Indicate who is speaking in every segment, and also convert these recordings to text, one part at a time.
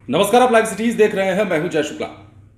Speaker 1: नमस्कार, आप live cities देख रहे हैं। मैं हूं जय शुक्ला।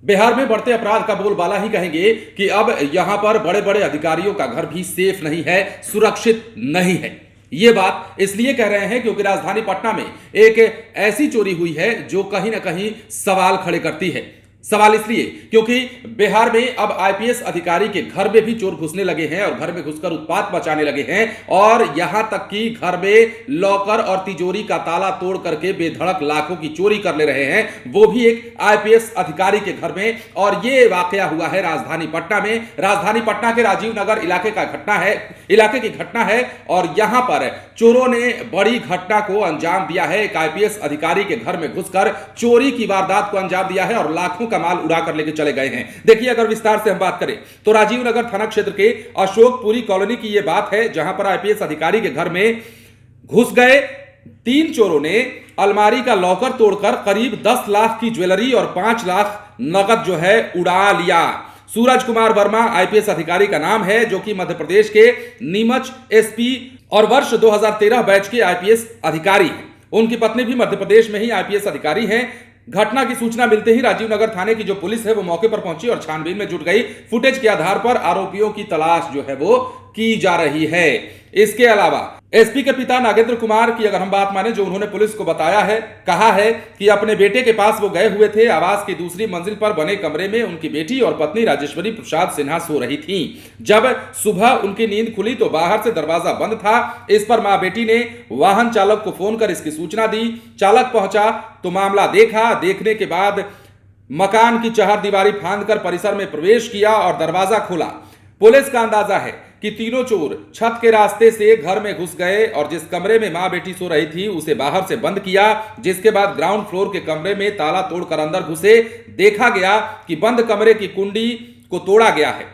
Speaker 1: बिहार में बढ़ते अपराध का बोलबाला ही कहेंगे कि अब यहां पर बड़े बड़े अधिकारियों का घर भी सेफ नहीं है, सुरक्षित नहीं है। ये बात इसलिए कह रहे हैं क्योंकि राजधानी पटना में एक ऐसी चोरी हुई है जो कहीं ना कहीं सवाल खड़े करती है। सवाल इसलिए क्योंकि बिहार में अब आईपीएस अधिकारी के घर में भी चोर घुसने लगे हैं और घर में घुसकर उत्पात मचाने लगे हैं, और यहां तक कि घर में लॉकर और तिजोरी का ताला तोड़ करके बेधड़क लाखों की चोरी कर ले रहे हैं, वो भी एक आईपीएस अधिकारी के घर में। और यह वाकया हुआ है राजधानी पटना में। राजधानी पटना के राजीव नगर इलाके की घटना है और यहां पर चोरों ने बड़ी घटना को अंजाम दिया है। एक आईपीएस अधिकारी के घर में घुसकर चोरी की वारदात को अंजाम दिया है और लाखों का माल उड़ा कर लेके चले गए हैं। देखिए, अगर विस्तार से हम बात करें तो राजीव नगर थाना क्षेत्र के अशोकपुरी कॉलोनी की यह बात है, जहां पर आईपीएस अधिकारी के घर में घुस गए 3 चोरों ने अलमारी का लॉकर तोड़कर करीब 10 लाख की ज्वेलरी और 5 लाख नकद जो है उड़ा लिया। सूरज कुमार वर्मा आईपीएस अधिकारी का नाम है, जो कि मध्य प्रदेश के नीमच एसपी और वर्ष 2013 बैच के आईपीएस अधिकारी हैं। उनकी पत्नी भी मध्य प्रदेश में ही आईपीएस अधिकारी हैं। घटना की सूचना मिलते ही राजीव नगर थाने की जो पुलिस है वो मौके पर पहुंची और छानबीन में जुट गई। फुटेज के आधार पर आरोपियों की तलाश जो है वो की जा रही है। इसके अलावा एसपी के पिता नागेंद्र कुमार की अगर हम बात माने, जो उन्होंने पुलिस को बताया है, कहा है कि अपने बेटे के पास वो गए हुए थे। आवास की दूसरी मंजिल पर बने कमरे में उनकी बेटी और पत्नी राजेश्वरी प्रसाद सिन्हा सो रही थी। जब सुबह उनकी नींद खुली तो बाहर से दरवाजा बंद था। इस पर मां बेटी ने वाहन चालक को फोन कर इसकी सूचना दी। चालक पहुंचा तो मामला देखा। देखने के बाद मकान की चहारदीवारी फांदकर परिसर में प्रवेश किया और दरवाजा खोला। पुलिस का अंदाजा है कि तीनों चोर छत के रास्ते से घर में घुस गए और जिस कमरे में मां बेटी सो रही थी उसे बाहर से बंद किया। जिसके बाद ग्राउंड फ्लोर के कमरे में ताला तोड़कर अंदर घुसे। देखा गया कि बंद कमरे की कुंडी को तोड़ा गया है।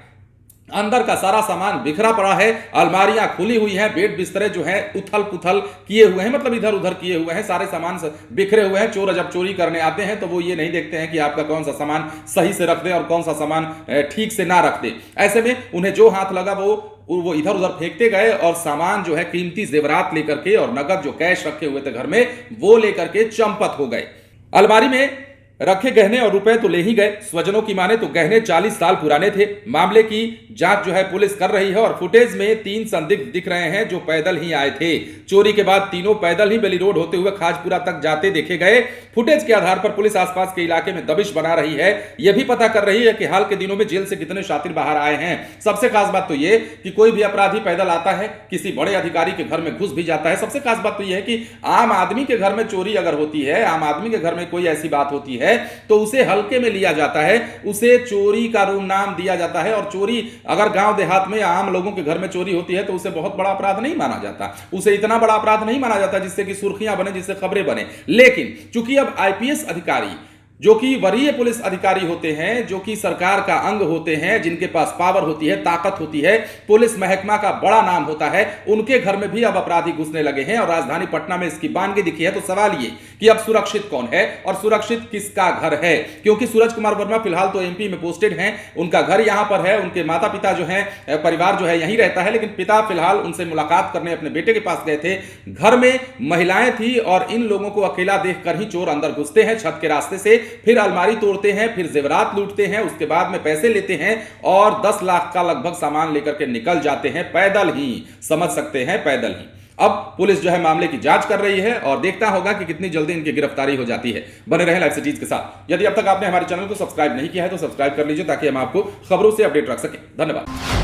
Speaker 1: अंदर का सारा सामान बिखरा पड़ा है। अलमारियां खुली हुई हैं। बेड बिस्तरे जो हैं उथल पुथल किए हुए हैं, मतलब इधर उधर किए हुए हैं। सारे सामान बिखरे हुए हैं। चोर जब चोरी करने आते हैं तो वो ये नहीं देखते हैं कि आपका कौन सा सामान सही से रख दे और कौन सा सामान ठीक से ना रख दे। ऐसे में उन्हें जो हाथ लगा वो इधर उधर फेंकते गए और सामान जो है कीमती जेवरात लेकर के और नगद जो कैश रखे हुए थे घर में वो लेकर के चंपत हो गए। अलमारी में रखे गहने और रुपए तो ले ही गए। स्वजनों की माने तो गहने 40 साल पुराने थे। मामले की जांच जो है पुलिस कर रही है और फुटेज में 3 संदिग्ध दिख रहे हैं जो पैदल ही आए थे। चोरी के बाद तीनों पैदल ही बेली रोड होते हुए खाजपुरा तक जाते देखे गए। फुटेज के आधार पर पुलिस आसपास के इलाके में दबिश बना रही है। यह भी पता कर रही है कि हाल के दिनों में जेल से कितने शातिर बाहर आए हैं। सबसे खास बात तो यह कि कोई भी अपराधी पैदल आता है, किसी बड़े अधिकारी के घर में घुस भी जाता है। सबसे खास बात तो यह है कि आम आदमी के घर में चोरी अगर होती है, आम आदमी के घर में कोई ऐसी बात होती है तो उसे हल्के में लिया जाता है, उसे चोरी का नाम दिया जाता है। और चोरी अगर गांव देहात में आम लोगों के घर में चोरी होती है तो उसे बहुत बड़ा अपराध नहीं माना जाता, उसे इतना बड़ा अपराध नहीं माना जाता जिससे कि सुर्खियां बने, जिससे खबरें बने। लेकिन चूंकि अब आईपीएस अधिकारी जो कि वरीय पुलिस अधिकारी होते हैं, जो कि सरकार का अंग होते हैं, जिनके पास पावर होती है, ताकत होती है, पुलिस महकमा का बड़ा नाम होता है, उनके घर में भी अब अपराधी घुसने लगे हैं और राजधानी पटना में इसकी बानगी दिखी है। तो सवाल ये कि अब सुरक्षित कौन है और सुरक्षित किसका घर है? क्योंकि सूरज कुमार वर्मा फिलहाल तो एमपी में पोस्टेड हैं, उनका घर यहां पर है, उनके माता पिता जो हैं, परिवार जो है यहीं रहता है, लेकिन पिता फिलहाल उनसे मुलाकात करने अपने बेटे के पास गए थे। घर में महिलाएं थी और इन लोगों को अकेला देखकर ही चोर अंदर घुसते हैं छत के रास्ते से, फिर अलमारी तोड़ते हैं, फिर जेवरात लूटते हैं, उसके बाद में पैसे लेते हैं और 10 लाख का लगभग सामान लेकर के निकल जाते हैं पैदल ही। समझ सकते हैं, पैदल ही। अब पुलिस जो है मामले की जांच कर रही है और देखता होगा कि कितनी जल्दी इनकी गिरफ्तारी हो जाती है। बने रहें लाइव सिटीज के साथ। यदि अब तक आपने हमारे चैनल को सब्सक्राइब नहीं किया है तो सब्सक्राइब कर लीजिए ताकि हम आपको खबरों से अपडेट रख सकें। धन्यवाद।